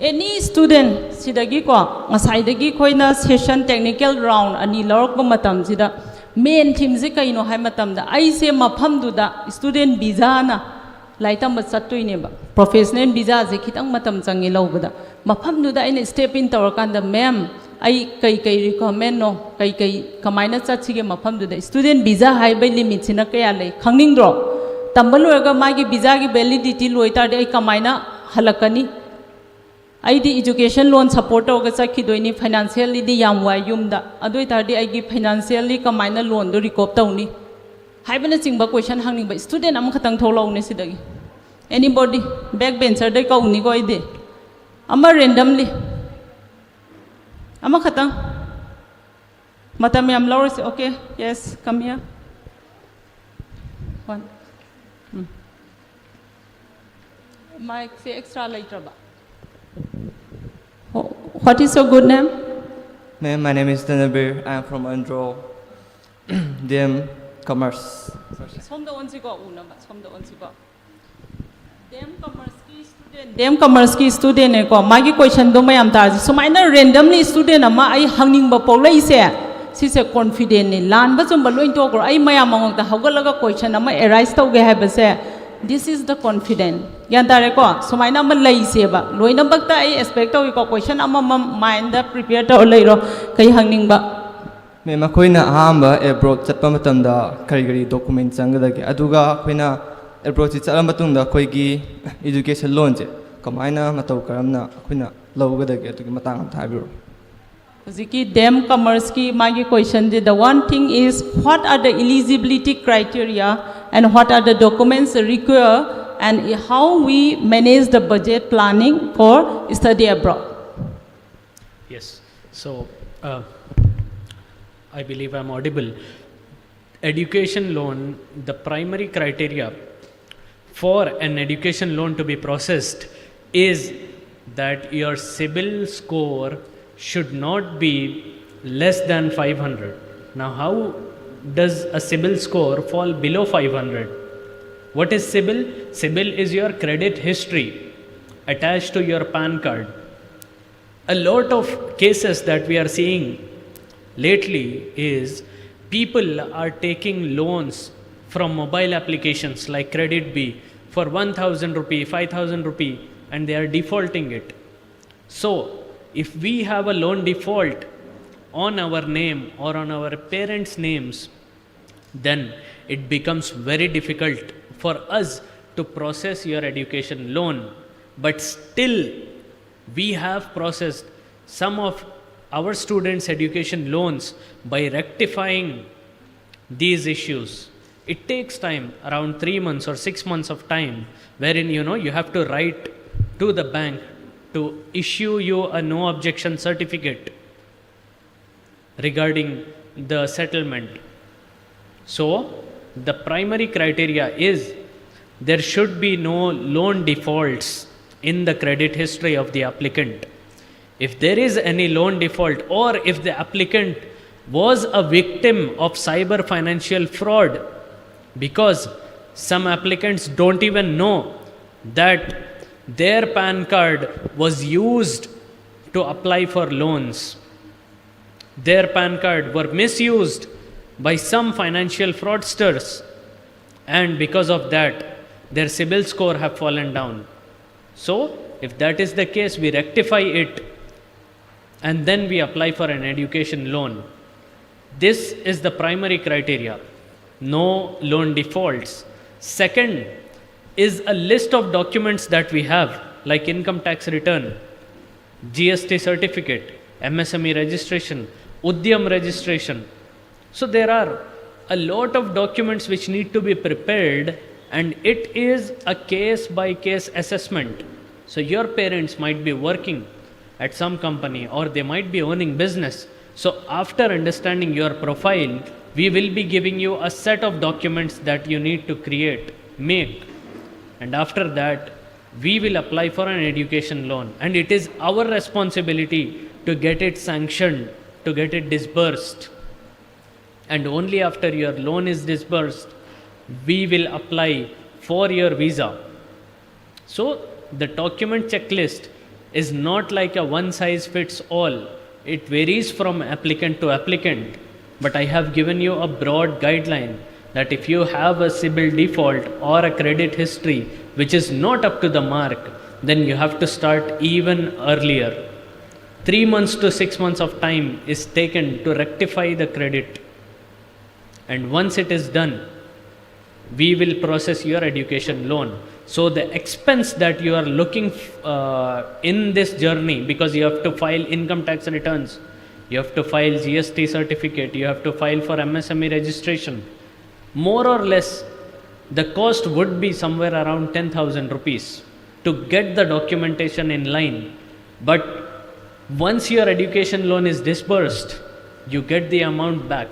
Any student sidagi ko masaidagi ko na session technical round ani lorok ba matam sida main theme se kaino hai matam da ai se mafam du da student visa na laitam ba chattui ne ba professional visa je khitang matam changi lobada mafam du da ina step in tawar kan da ma'am ai kai recommend no kai kamaina chatsige mafam du da student visa hai bai limit sina kaya lai khangning dro tambal ga magi visa gi validity loitar de ai kamaina halakani आईदी education loan support होगा चखिदोइनी financially दी याम वाय युमदा अदोइ तारदी आईगी फाइनेंशियली कमाइना लोन दो रिकॉप तौनी हाइबना चिंबा क्वेश्चन हांगनिंग बा स्टूडेंट अम खतंग थोलाउने सिदगी एनीबॉडी बैक बेंचर दे कौनी को आइदे अमा रैंडमली अमा खतंग मतम याम लौरसे okay yes come here one mic से extra letter What is your good name? Ma'am, my name is Danabir. I am from Andro, DM Commerce. DM Commerce ki student ne ko magi question do mayam tar sumaina randomly student ama ai hangning ba polai se si se confident ni lan ba chum ba loin to ko ai mayam mangok da hawgalaga question ama arise tau ge ha ba se this is the confident yan tare ko sumaina ma lai se ba loina bakta ai expect tau ko question ama mind da prepare to lai ro kai hangning ba me ma koina ahamba abroad chatpa matam da kari document changada ge aduga koina abroad chi chala matung da koi gi education loan je kamaina matau karamna koina lawga da ge atugi matang thabiro Ziki dem commerce ki magi question the one thing is what are the eligibility criteria and what are the documents required and how we manage the budget planning for study abroad. Yes, so I believe I'm audible. Education loan, the primary criteria for an education loan to be processed is that your CIBIL score should not be less than 500. Now, how does a CIBIL score fall below 500? What is CIBIL? CIBIL is your credit history attached to your PAN card. A lot of cases that we are seeing lately is people are taking loans from mobile applications like Credit B for 1,000 rupee, 5,000 rupee, and they are defaulting it. So, if we have a loan default on our name or on our parents' names, then it becomes very difficult for us to process your education loan. But still, we have processed some of our students' education loans by rectifying these issues. It takes time, around 3 months or 6 months of time, wherein you have to write to the bank to issue you a no objection certificate regarding the settlement. So, the primary criteria is there should be no loan defaults in the credit history of the applicant. If there is any loan default or if the applicant was a victim of cyber financial fraud, because some applicants don't even know that their PAN card was used to apply for loans. Their PAN card were misused by some financial fraudsters, and because of that, their CIBIL score have fallen down. So, if that is the case, we rectify it and then we apply for an education loan. This is the primary criteria. No loan defaults. Second is a list of documents that we have, like income tax return, GST certificate, MSME registration, Udyam registration. So there are a lot of documents which need to be prepared, and it is a case by case assessment. So your parents might be working at some company or they might be owning business. So after understanding your profile, we will be giving you a set of documents that you need to make. And after that, we will apply for an education loan. And it is our responsibility to get it sanctioned, to get it disbursed. And only after your loan is disbursed, we will apply for your visa. So, the document checklist is not like a one size fits all. It varies from applicant to applicant. But I have given you a broad guideline that if you have a CIBIL default or a credit history which is not up to the mark, then you have to start even earlier. 3 months to 6 months of time is taken to rectify the credit. And once it is done, we will process your education loan. So the expense that you are looking in this journey, because you have to file income tax returns, you have to file GST certificate, you have to file for MSME registration, more or less the cost would be somewhere around 10,000 rupees to get the documentation in line. But once your education loan is disbursed, you get the amount back,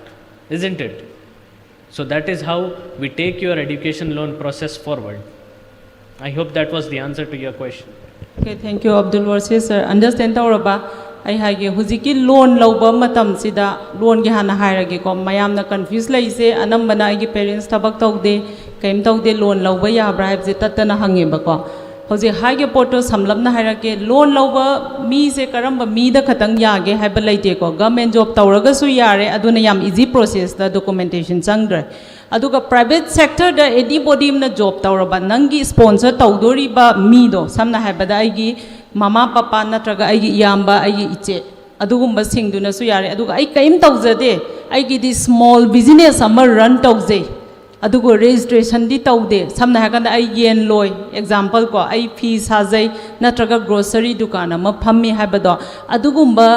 isn't it? So that is how we take your education loan process forward. I hope that was the answer to your question. Okay, thank you, Abdul Warsi sir. Understand tauraba ai hage huziki loan lauba matam sida loan gi hana hairage ko mayam na confuse lai se anambana ai gi parents tabak taude kaim taude loan lauba yabra haibse tatana hange ba ko hoje hage poto samlamna hairake loan lauba mi se karamba mi da khatang yage haiba laite ko government job tauraga su yare aduna yam easy process da documentation changdre aduga private sector da anybody na job tauraba nangi sponsor taudori ba mi do samna haibada ai gi mama papa natraga ai gi yamba ai gi iche adugumba singduna su yare aduga ai kaim taujade ai gi di small business amar run tauje adugo registration di taude samna hakanda ai yen loi example ko ai fee sajai natraga grocery dukan ama phammi habado adugumba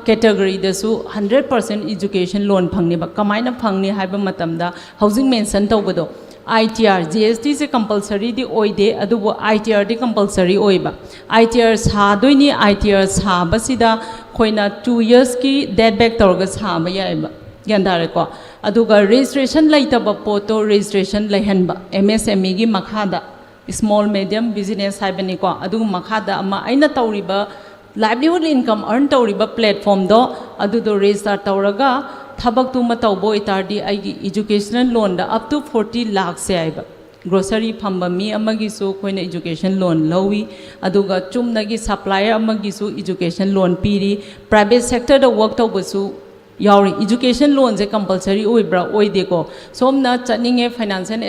category da su 100% education loan phangni ba kamaina phangni haiba matamda housing mention tawbado ITR GST se compulsory di oide adubo ITR di compulsory oiba ITR sa doini ITR sa basida khoina 2 years ki debt back torga sa ba yaiba yandare ko aduga registration laitaba poto registration laihanba MSME gi makhada small medium business haibani ko aduga makhada ama aina tawriba livelihood income earn tawriba platform do adudo register tawraga thabak tu ma tawbo itardi aigi educational loan da up to 40 lakh se aiba grocery phamba mi amagi su koina education loan lowi aduga chumnagi supplier amagi su education loan piri private sector da work tawbasu yauri education loan je compulsory oibra oide ko somna chaninge financial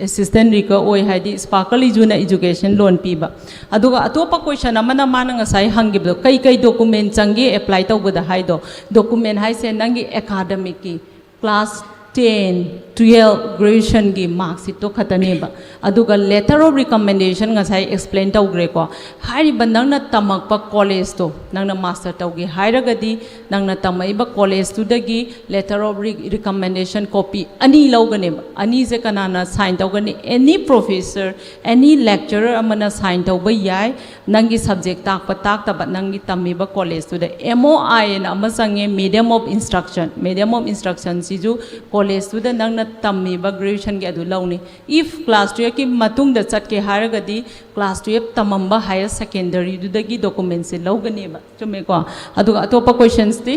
assistant rika oi haidi sparkle juna education loan piba aduga atopa question amana mananga sai hangibdo kai kai document changi apply tawbada haido document hai se nangi academic ki class 10 12 graduation gi marks to khataneba aduga letter of recommendation nga sai explain tawgre ko hari bandangna tamakpa college to nangna master tawgi hairagadi nangna tamaiba college to dagi letter of recommendation copy ani lawganeba ani je kanana sign tawgani any professor any lecturer amana sign tawba yai nangi subject takpa taktaba nangi tamiba college to the MOI na amasange medium of instruction siju college to the nangna tamiba graduation ge adu lawni if class 12 ki matung da chat ke haragadi class 12 tamamba higher secondary du dagi documents se lawgani ba chume ko adu atopa questions ti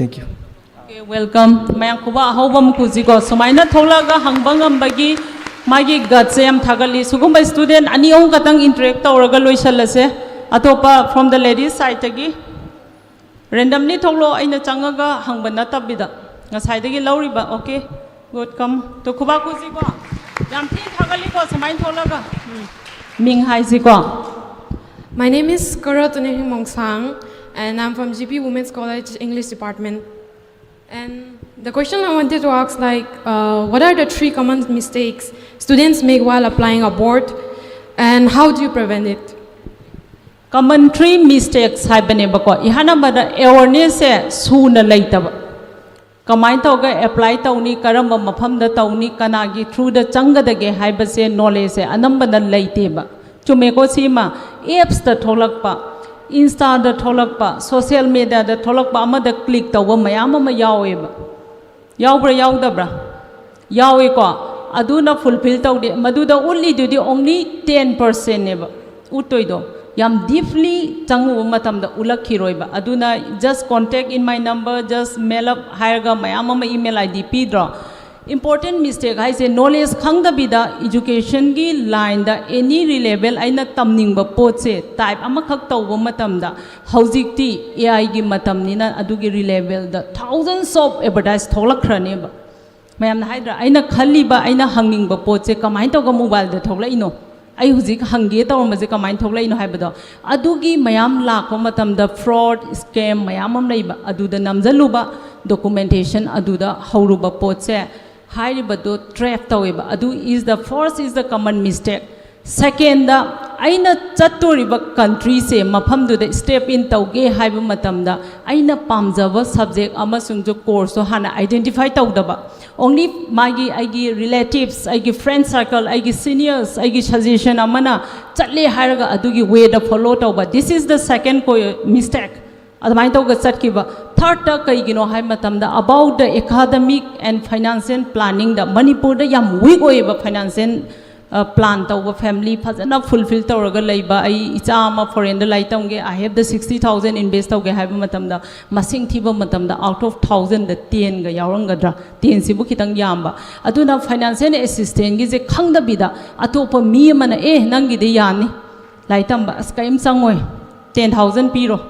thank you okay welcome mayang kuba hawbam kuji ko sumaina tholaga hangbangam bagi magi gut se am thagali sugumba student ani ong katang interact tawraga loisalase atopa from the ladies side tagi randomly thoklo aina changaga hangbana tabida ngasai dagi lauriba okay good come to kuba kuji ko yam thi thagali ko samain tholaga ming hai ji ko My name is Karatuneri Mongsang and I'm from GP Women's College English Department. And the question I wanted to ask what are the 3 common mistakes students make while applying a board and how do you prevent it? Common 3 mistakes haibane bako ihana bada awareness se suna laitaba kamai tawga apply tawni karamba mafam da tawni kanagi through the changa dage haiba se knowledge se anambana laiteba chume ko sima apps da tholakpa insta da tholakpa social media da tholakpa amada click tawba mayam ma yaweba yawbra yawdabra yawe ko aduna fulfill tawde maduda only do only 10% neba utoido yam deeply changu matam da ulakhiroiba aduna just contact in my number just mail up hire ga mayam ma email id pidra important mistake haise knowledge khangdabida education gi line da any level aina tamningba pot se type amakhak tawba matamda haujikti AI gi matamnina adugi level da thousands of advertise tholakhrane ba mayam haidra aina khaliba aina hangingba pot se kamai tawga mobile da tholaino ai huzik hange tawramaje kamai tholaino haibado adugi mayam lakpa matamda fraud scam mayam am leiba aduda namjaluba documentation aduda hauruba pot se hairibado trap taweba adu is the first is the common mistake. Second da aina chatoriba country se mafam du da step in tawge haiba matamda aina pamjaba subject amasung jo course so hana identify tawdaba only magi aigi relatives aigi friend circle aigi seniors aigi suggestion amana chatle hairaga adugi way da follow tawba. This is the second mistake. Adamai tawga chatkiba. Third ta kaigino hai matamda about the academic and financial planning da Manipur da yam weak oiba financial plan tawba family fazana fulfill tawraga leiba ai icha ama foreign da lai tamge I have the 60,000 invest tawge hai matamda masing thiba matamda out of 1,000 da 10 ga yawangadra 10 sibu kitang yamba aduna financial assistant gi je khangda bida atopa mi mana nangi de yani lai tamba askaim sangoi 10,000 piro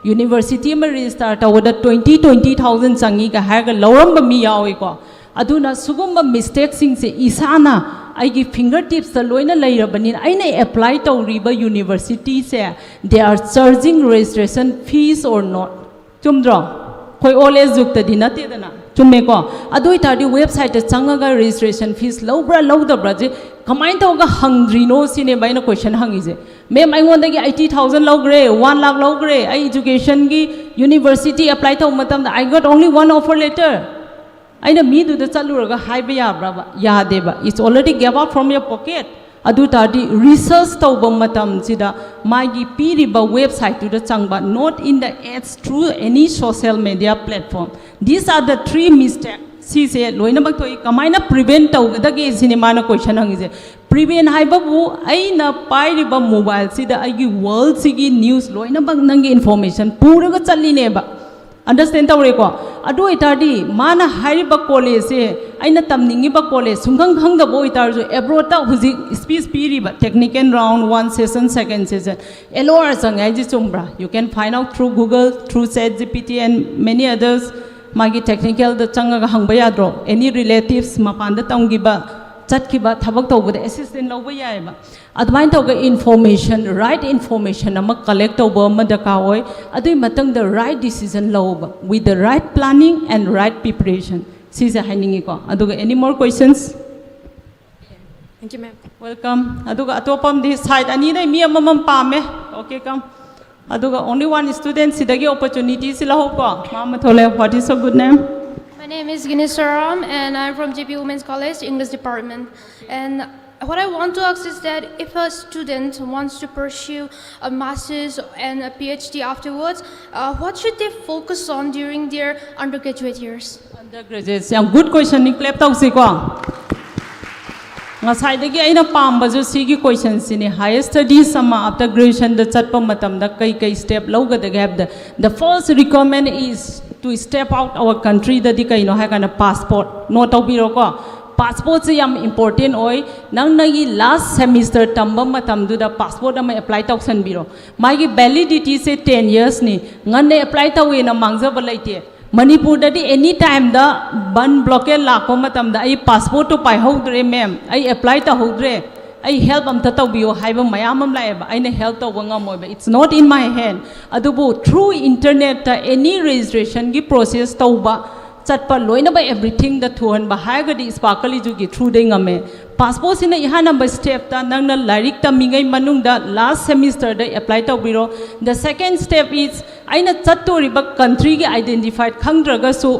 University में register तवदा 20,000 चंगी का है का लौरम बमी यावे को अदुना सुगम mistake सिंग से इसाना आइगी fingertips ता लोइना लाइरा बनिन आइने apply तवरीबा university से they are charging registration fees or not चुमद्रो कोई always जुक्ता दिना तेदना चुम्मे को अदुई तारी website चंगा का registration fees लौब्रा लौदब्रा जे कमाइन तवगा हंग्रीनो सिने बाइना question हंगीजे मैम आई वांट 80,000 लौग्रे 1 लाख लौग्रे आई education की university apply तव मतम I got only one offer letter आइना मी दुदा चलुरगा highway याब्राबा यादेबा it's already gave out from your pocket adu tadi research tawba matam sida magi piriba website to the changba not in the ads through any social media platform. These are the 3 mistakes si se loina bak toi kamaina prevent tawgadagi cinema na question hangise prevent haibabu aina pairiba mobile sida agi world sigi news loina bak nangi information pura ga challine ba understand tawre ko adu itadi mana hairiba college se aina tamningi ba college sungang khang da boy tar jo abroad ta huji speech piriba technical round 1 session second session LOR sangai ji chumbra you can find out through Google through ChatGPT and many others magi technical da changa hangba yadro any relatives mapanda tamgiba chatkiba thabak tawbada assistant lawba yaiba admain tawga information right information ama collect tawba ma daka hoy adui matang the right decision lawba with the right planning and right preparation sise hainingi ko aduga any more questions Thank you, ma'am. welcome aduga atopam di side ani dai mi amam pame okay come aduga only one student sidagi opportunity sila ho ko mama thole what is your good name? My name is Guinness Saram and I'm from JP Women's College, English Department. And what I want to ask is that if a student wants to pursue a master's and a PhD afterwards, what should they focus on during their undergraduate years? Undergraduate, yeah, good question. Ni clap tau si ko. Ngasai dagi aina pamba jo sigi question sini higher studies sama after graduation da chatpa matam da kai step loga da gap the first requirement is to step out our country da di kai no ha kana passport no tau biro ko passport se yam important oi nang nagi last semester tamba matam du da passport ama apply tau san biro mai gi validity se 10 years ni ngan ne apply tau we na mangza balaite Manipur dadi any time da ban blockade lakko matam da ai passport to pai hodre ma'am ai apply ta hodre ai help am ta tawbiyo haiba mayam am lai ba ai na help ta wanga moi ba it's not in my hand adubu through internet ta any registration gi process tawba chatpa loina ba everything da thuan ba haiga di sparkly ju gi through ding ame passport sina iha number step ta nangna larik ta mingai manung da last semester da apply tawbiro the second step is aina chattori ba country gi identified khangdraga so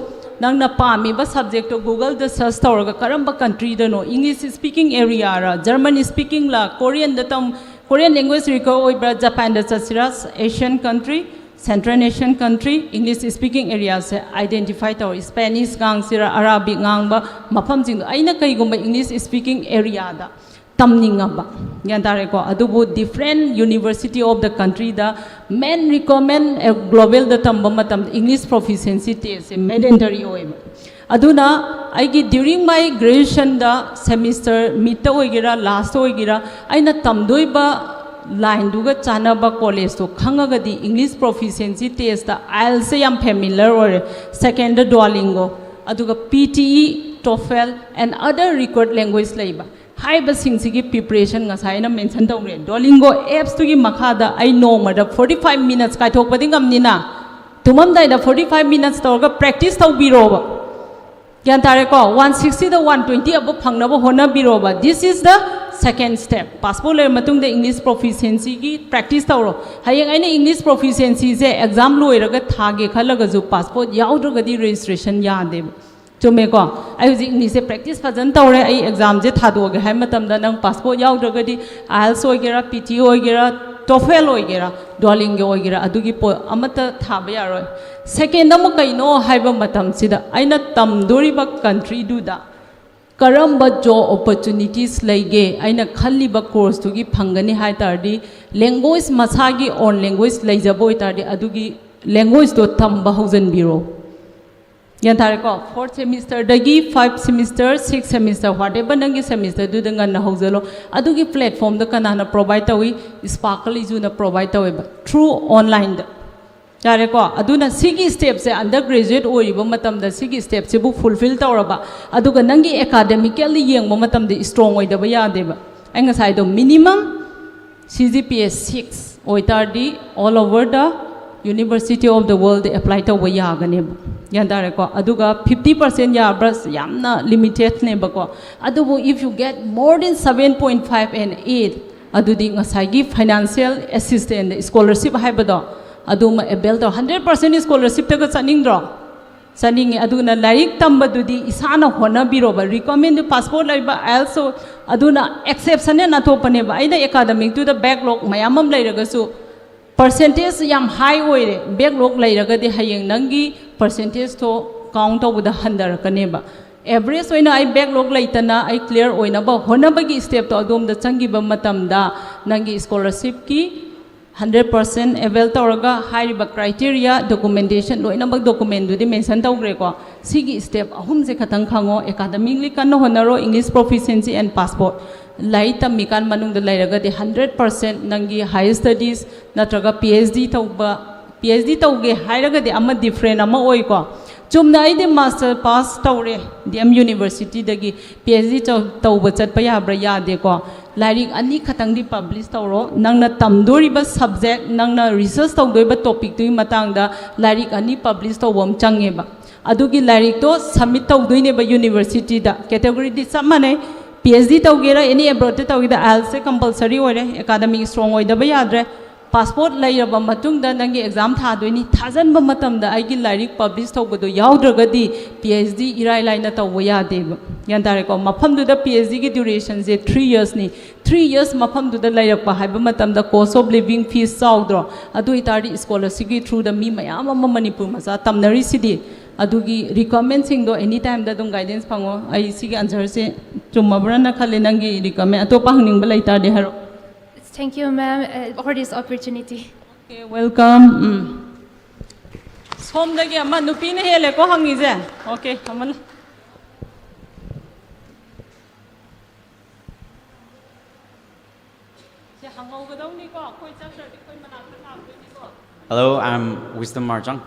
nangna pami ba subject to Google the search tawraga karamba country da no English speaking area ra German speaking la Korean da tam Korean language riko oibra Japan da chasira Asian country Central Asian country English speaking areas se identify tawr Spanish gang sira Arabic gang ba mafam jing aina kai gumba English speaking area da tamningaba yan tare ko adubu different university of the country da men recommend a global da tamba matam English proficiency test mandatory oiba aduna aigi during my graduation da semester mid ta oigira last oigira aina tamdoiba line duga chanaba college to khangagadi English proficiency test da IELTS se yam familiar or second Duolingo aduga PTE TOEFL and other required language laiba haiba singsigi preparation ngasai na mention tawre Duolingo apps tugi makhada I know mada 45 minutes kai thok pading amnina tumam dai da 45 minutes tawga practice taw biroba yan tare ko 160 to 120 abo phangnaba hona biroba this is the second step passport le matung de English proficiency gi practice tawro hayeng aina English proficiency se exam loiraga thage khalaga ju passport yaudra di registration yade chume ko ai huji English se practice fajan tawre ai exam je thadoge hai matam da nang passport yaudra di IELTS oigera PTE oigera TOEFL oigera Duolingo oigera adugi po amata thaba yaroi second am kaino haiba matam sida aina tamdoriba country du da karamba job opportunities laige aina khalliba course tugi phangani hai tardi language masagi on language laijaboi tardi adugi language do tamba haujan biro yan thare ko 4th semester dagi 5th semester 6th semester whatever nangi semester du danga na haujalo adugi platform da kanana provide tawi sparkle isu na provide tawi through online da yare ko aduna sigi step se undergraduate oiba matam da sigi step se bu fulfill tawraba aduga nangi academically yengba matam de strong oidaba yadeba anga sai do minimum CGPA 6 oitardi all over the university of the world apply tawa yagane yandare ko aduga 50% yabras yamna limited ne bako adubu if you get more than 7.5 and 8 adudi ngasai gi financial assistance scholarship haibado aduma able to 100% scholarship taga chaningdro chaningi aduna laik tamba dudi isana hona biroba recommend passport laiba also aduna exception na thopane ba aida academic to the backlog mayamam lairagasu percentage yam high oire backlog lairagadi hayeng nangi percentage to count over the 100 kaneba average oina I backlog laitana I clear oina ba honabagi step to adom da changi ba matamda nangi scholarship ki 100% avail tawraga hairiba criteria documentation loina bag document du di mention tawgre ko sigi step ahum se khatang khango academically kan honaro English proficiency and passport laita mikan manung da lairaga de 100% nangi higher studies natraga PhD tawge hairaga de ama different ama oi ko chumna ai de master pass tawre DM university dagi PhD tawba chatpa yabra yade ko lairik ani khatang di publish tawro nangna tamdoriba subject nangna research tawdoiba topic tu matang da lairik ani publish tawbam changeba adugi lairik to submit tawdoine ba university da category di samane PhD tawgera any abroad tawgida IELTS compulsory ore academic strong oidaba yadre passport lairaba matungda nangi exam thadoini thajanba matamda aigi lairik publish tawbado yaudragadi PhD irai laina tawwa yadeba yandare ko mafamdu da PhD gi duration je 3 years ni 3 years mafamdu da lairakpa haiba matamda cost of living fees chaudro adu itari scholarship gi through the mi mayam ama manipur macha tamnari sidi adugi recommend sing do anytime da dum guidance phango ai sigi answer se chumabra na khale nangi recommend ato pangning ba laitar de haro. Thank you, ma'am, for this opportunity. Okay, welcome. Som dagi amma nupi ne hele ko hangi je. Okay, amal. Je hangau ga dau ni ko koi chak di koi manak na ni ko. Hello, I'm Wisdom Marjang,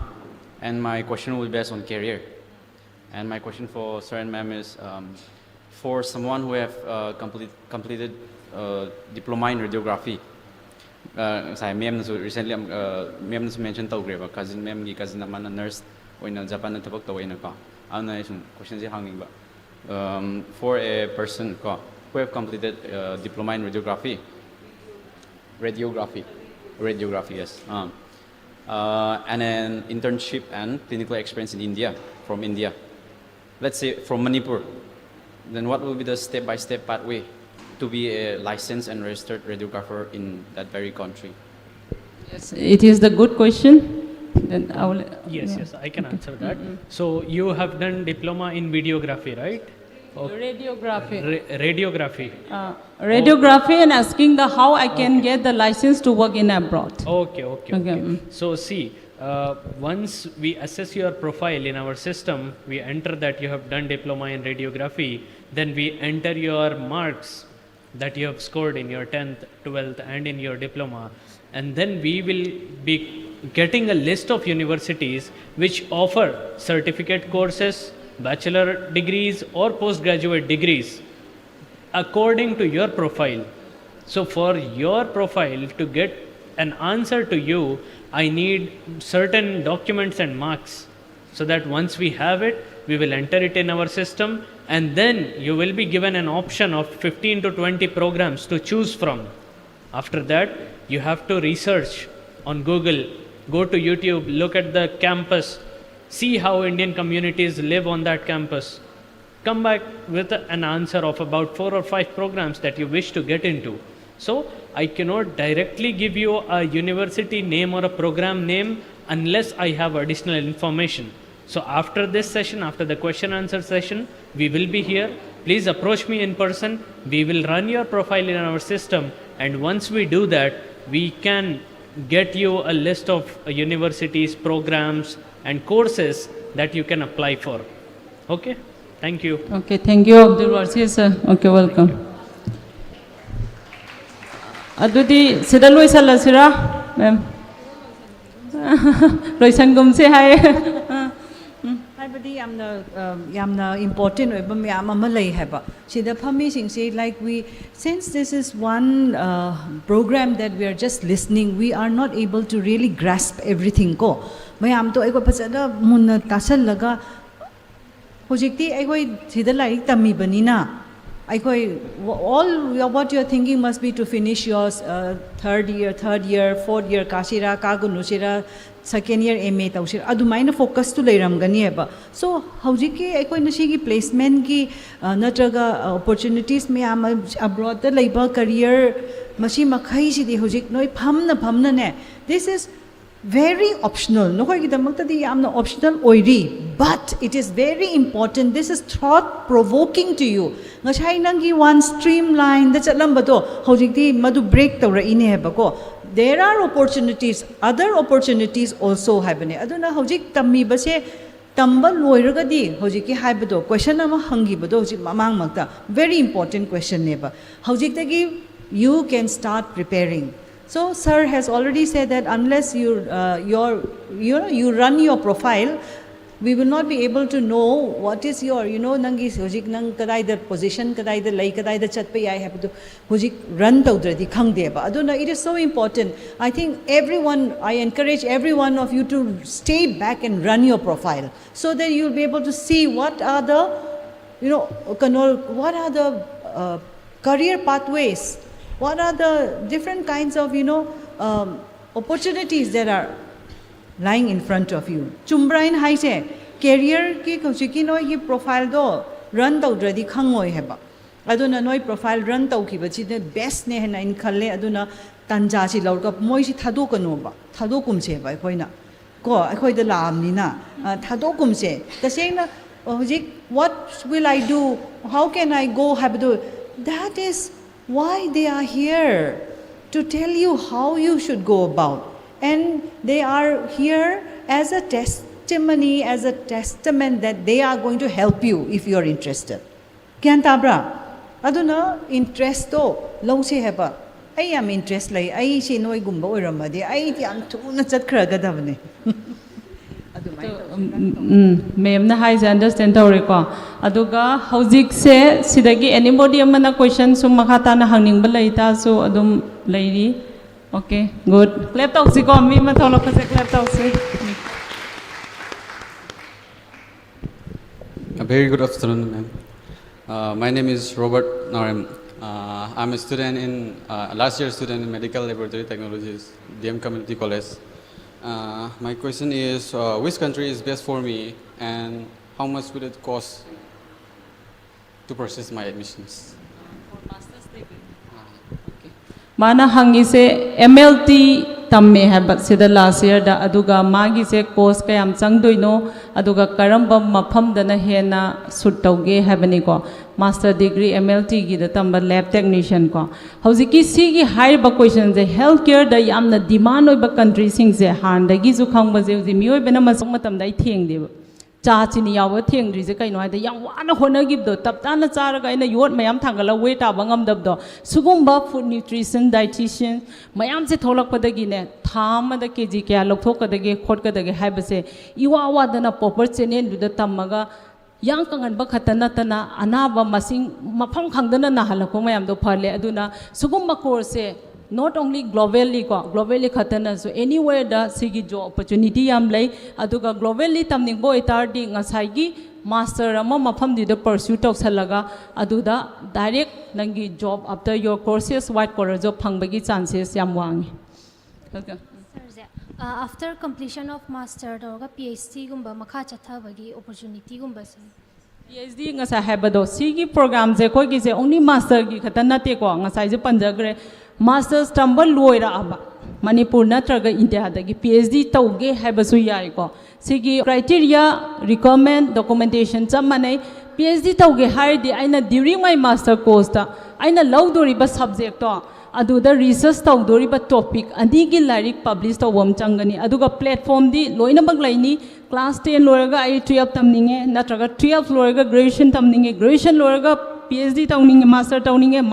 and my question will be based on career. And my question for sir and ma'am is, for someone who have completed diploma in radiography. Ma'am recently ma'am mentioned tawgreba cousin ma'am gi cousin amana nurse oina Japan na thabak tawina ko. Ana isun question ji hanging ba. For a person ko who have completed diploma in radiography, yes. And an internship and clinical experience in India, from India. Let's say from Manipur. Then what will be the step-by-step pathway to be a licensed and registered radiographer in that very country? Yes, it is the good question. Then I will. Yes, I can answer that. So you have done diploma in videography, right? Radiography. Radiography. Radiography and asking the how I can get the license to work in abroad. Okay. Okay. So see, once we assess your profile in our system, we enter that you have done diploma in radiography, then we enter your marks that you have scored in your 10th, 12th and in your diploma, and then we will be getting a list of universities which offer certificate courses, bachelor degrees or postgraduate degrees according to your profile. So for your profile to get an answer to you, I need certain documents and marks, so that once we have it, we will enter it in our system, and then you will be given an option of 15 to 20 programs to choose from. After that, you have to research on Google, go to YouTube, look at the campus, see how Indian communities live on that campus. Come back with an answer of about 4 or 5 programs that you wish to get into. So I cannot directly give you a university name or a program name unless I have additional information. So after this session, after the question answer session, we will be here. Please approach me in person. We will run your profile in our system, and once we do that, we can get you a list of universities, programs and courses that you can apply for. Okay? Thank you. Okay, thank you, Abdul Wasi sir. Okay, welcome. Adudi sida loisalasira, ma'am. Loisangumse hai. Haibadi yamna important oiba miyam ama lei haiba. Sida phami singse like we, since this is one program that we are just listening, we are not able to really grasp everything ko. Mayam to aiko phajana munna tasallaga hojikti aiko sida larik tammi banina. All what you are thinking must be to finish your third year, 4th year, kashira, kagunusira, second year MA taushira. Adumaina focus to leiramgani heba. So haujiki aiko nashigi placement ki natraga opportunities me abroad the labor career mashi makai sidi hojik noi phamna ne. This is very optional. No koi kidamakta di amna optional oiri, but it is very important. This is thought provoking to you. Ngasai nangi one streamline the chatlam bato hojik di madu break tawra ine heba ko. There are opportunities, other opportunities also habane. Aduna hojik tammi base tamba loiraga di hojik ki haibado question ama hangi bado hojik mamang magta. Very important question neba. Hojik tagi you can start preparing. So sir has already said that unless you run your profile, we will not be able to know what is your, nangi hojik nang kadai the position, kadai the lay, kadai the chat pe I have to hojik run tawdradi khang deba. Aduna, it is so important. I think I encourage every one of you to stay back and run your profile, so that you will be able to see what are the career pathways. What are the different kinds of, opportunities that are lying in front of you? Chumbrain hai se career ki kochiki noi ki profile do run tawdradi khangoi heba. Aduna noi profile run tawki bachi the best ne hena in khalle aduna tanja chi lawka moi si thadokanu ba thadokum se ba koina ko akhoi da lam ni na thadokum se tasena hojik what will I do, how can I go habdo? That is why they are here, to tell you how you should go about. And they are here as a testimony, as a testament that they are going to help you if you are interested. Kyan tabra? Aduna interest to long se heba. I am interest lay. I si noi gumba oiramadi. I ti am tuna chat kraga davne. Ma'am na hai understand tawre ko aduga hojik se sidagi anybody amana question sum makata na hangning ba laita so adum lairi. Okay, good. Clap tau si ko mi ma tholo ka se clap tau si. A very good afternoon, ma'am. My name is Robert Narem. I'm a student in last year student in Medical Laboratory Technologies, DM Community College. My question is, which country is best for me, and how much would it cost to process my admissions? Mana hangi se MLT tamme habat sida last year da aduga magi se course kayam changdoino aduga karamba mapham dana hena sut tauge habani ko master degree MLT gi da tamba lab technician ko hojiki si gi high ba question je healthcare da yamna demand oi ba country sing je han da gi ju khang ba je mi oi bena masong matam dai theng de cha chini yawa theng ri je kai no da yang wana hona gi do tap ta na char ga ina yot mayam thangala weight aba ngam dab do sugumba food nutrition dietitian mayam se tholak pa da gi ne thama da kg kya lok thok ka da ge khot ka da ge hai ba se iwa wa da na proper channel du da tamaga yang kangan ba khatana tana anaba masing mafam khangdana na halako mayam do phale aduna sugumba course not only globally khatana so anywhere da sigi job opportunity yam lay aduga globally tamning boy tardi ngasai gi master ama mafam di da pursue tok salaga aduda direct nangi job after your courses white collar job phangbagi chances yam wangi okay. After completion of master or PhD gumba makha chathabagi opportunity gumba se PhD ngasa habado sigi program je ko gi je only master gi khatana te ko ngasai je panjagre masters tambal loira aba manipur natraga india da gi PhD tauge habasu yai ko sigi criteria requirement documentation chamane PhD tauge haidi aina during my master course ta aina lawdori ba subject to aduda research tawdori ba topic adigi lyric publish tawam changani aduga platform di loina bag laini class 10 loraga ai 12 tamninge natraga 12 loraga graduation tamninge graduation loraga PhD tawninge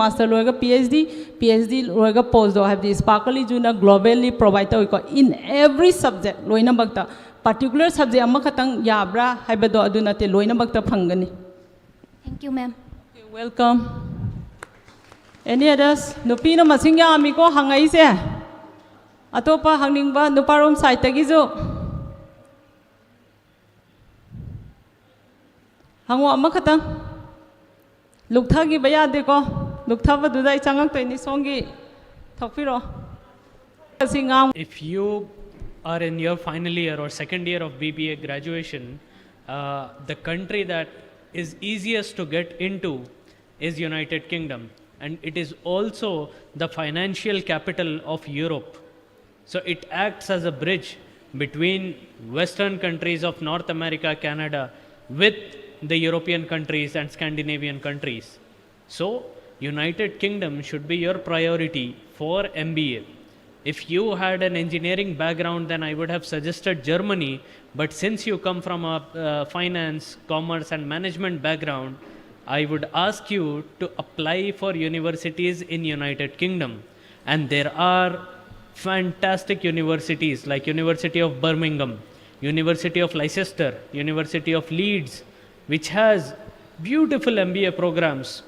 master loraga PhD loraga postdoc have the sparkly juna globally provide to in every subject loina bagta particular subject amma khatang yabra haibado aduna te loina bagta phangani. Thank you ma'am. Okay, welcome. Any others? Nupino masingya amiko hangai se. Atopa hangning ba nuparom side tagizo. Hangwa amakata. Lukta gi baya de ko. Lukta ba dudai changak to ni songi thokpiro. Singam. If you are in your final year or second year of BBA graduation, the country that is easiest to get into is United Kingdom. And it is also the financial capital of Europe. So it acts as a bridge between Western countries of North America, Canada, with the European countries and Scandinavian countries. So United Kingdom should be your priority for MBA. If you had an engineering background, then I would have suggested Germany. But since you come from a finance, commerce and management background, I would ask you to apply for universities in United Kingdom. And there are fantastic universities like University of Birmingham, University of Leicester, University of Leeds, which has beautiful MBA programs,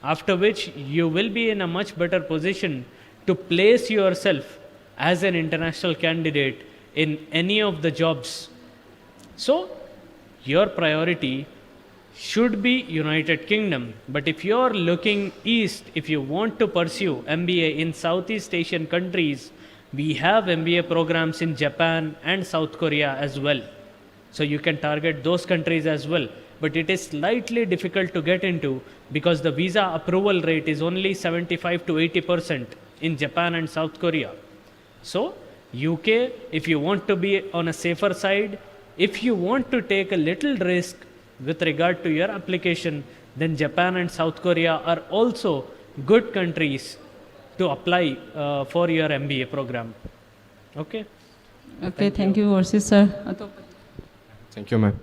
after which you will be in a much better position to place yourself as an international candidate in any of the jobs. So, your priority should be United Kingdom. But if you are looking east, if you want to pursue MBA in Southeast Asian countries, we have MBA programs in Japan and South Korea as well. So you can target those countries as well. But it is slightly difficult to get into because the visa approval rate is only 75 to 80% in Japan and South Korea. So UK, if you want to be on a safer side, if you want to take a little risk with regard to your application, then Japan and South Korea are also good countries to apply for your MBA program. Okay? Okay, thank you, Orsi sir. Thank you, ma'am.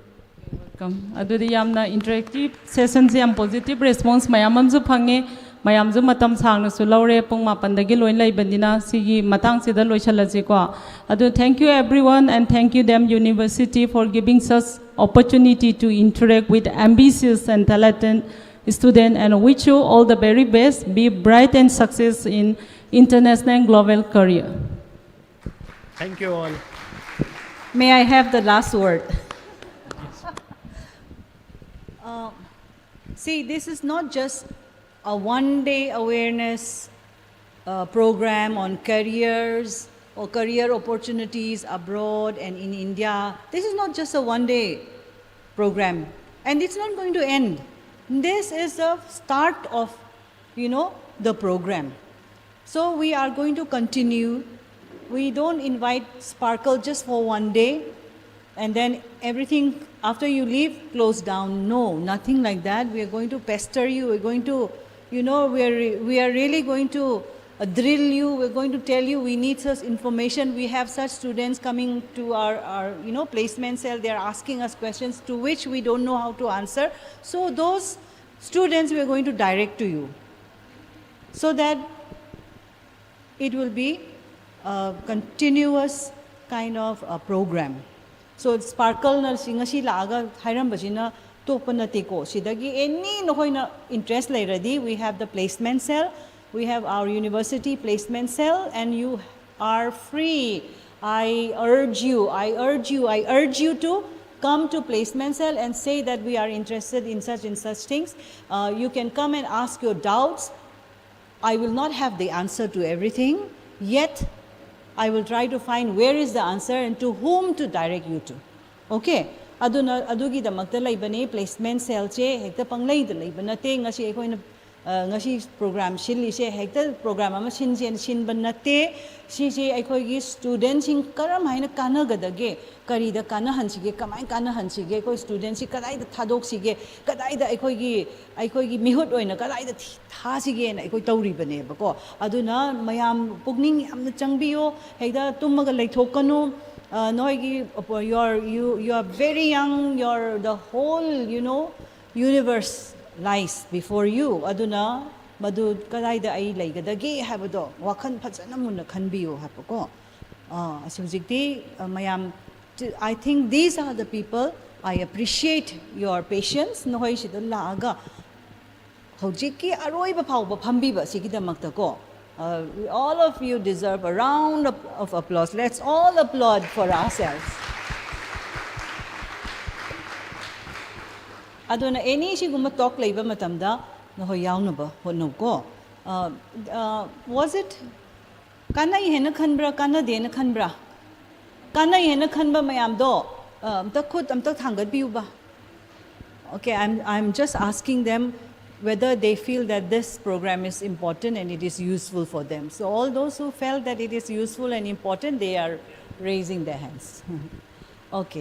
Welcome. Adudi yamna interactive session se yam positive response mayamam ju phange mayam ju matam sangna su laure pung mapandagi loin lai bandina sigi matang sida loisalaji ko adu thank you everyone and thank you them university for giving us opportunity to interact with ambitious and talented student and wish you all the very best, be bright and success in international and global career. Thank you all. May I have the last word? See, this is not just a one-day awareness program on careers or career opportunities abroad and in India. This is not just a one-day program, and it's not going to end. This is the start of, the program. So we are going to continue. We don't invite Sparkle just for one day, and then everything after you leave, close down. No, nothing like that. We are going to pester you. We're going to, we are really going to drill you. We're going to tell you we need such information. We have such students coming to our placement cell. They're asking us questions to which we don't know how to answer. So those students we are going to direct to you, so that it will be a continuous kind of a program. So sparkle na singashi laaga hairam bajina tokpa nate ko sidagi any nohoina interest lairadi, we have the placement cell, we have our university placement cell, and you are free. I urge you to come to placement cell and say that we are interested in such and such things. You can come and ask your doubts. I will not have the answer to everything, yet I will try to find where is the answer and to whom to direct you to. Okay? Adugi da magta laibane placement cell che hekta panglay da laibana te ngasi ekoina ngasi program shilli se hekta program ama shin banate si se ekoi students sing karam haina kana gadage kari da kana hansige kamai kana hansige ko students si kadai da thadok sige kadai da ekoi mihut oina kadai da tha sige na ekoi tauri bane bako aduna mayam pugning yamna changbiyo hekda tummaga leithokanu noigi you are very young, the whole universe lies before you. Aduna madu kadai da ai laigadagi habado wakhan phajana munna khanbiyo hapako asujikti mayam. I think these are the people. I appreciate your patience. Nohoi shidalla aga hojiki aroi ba phau ba phambi ba sigidamakta ko. All of you deserve a round of applause. Let's all applaud for ourselves. Aduna any siguma talk laiba matamda nohoi yauna ba honno ko. Was it kanai hena khanbra kana dena khanbra kanai hena khanba mayam do amta khut amta thangat biu ba. Okay, I'm just asking them whether they feel that this program is important and it is useful for them. So all those who felt that it is useful and important, they are raising their hands. Okay.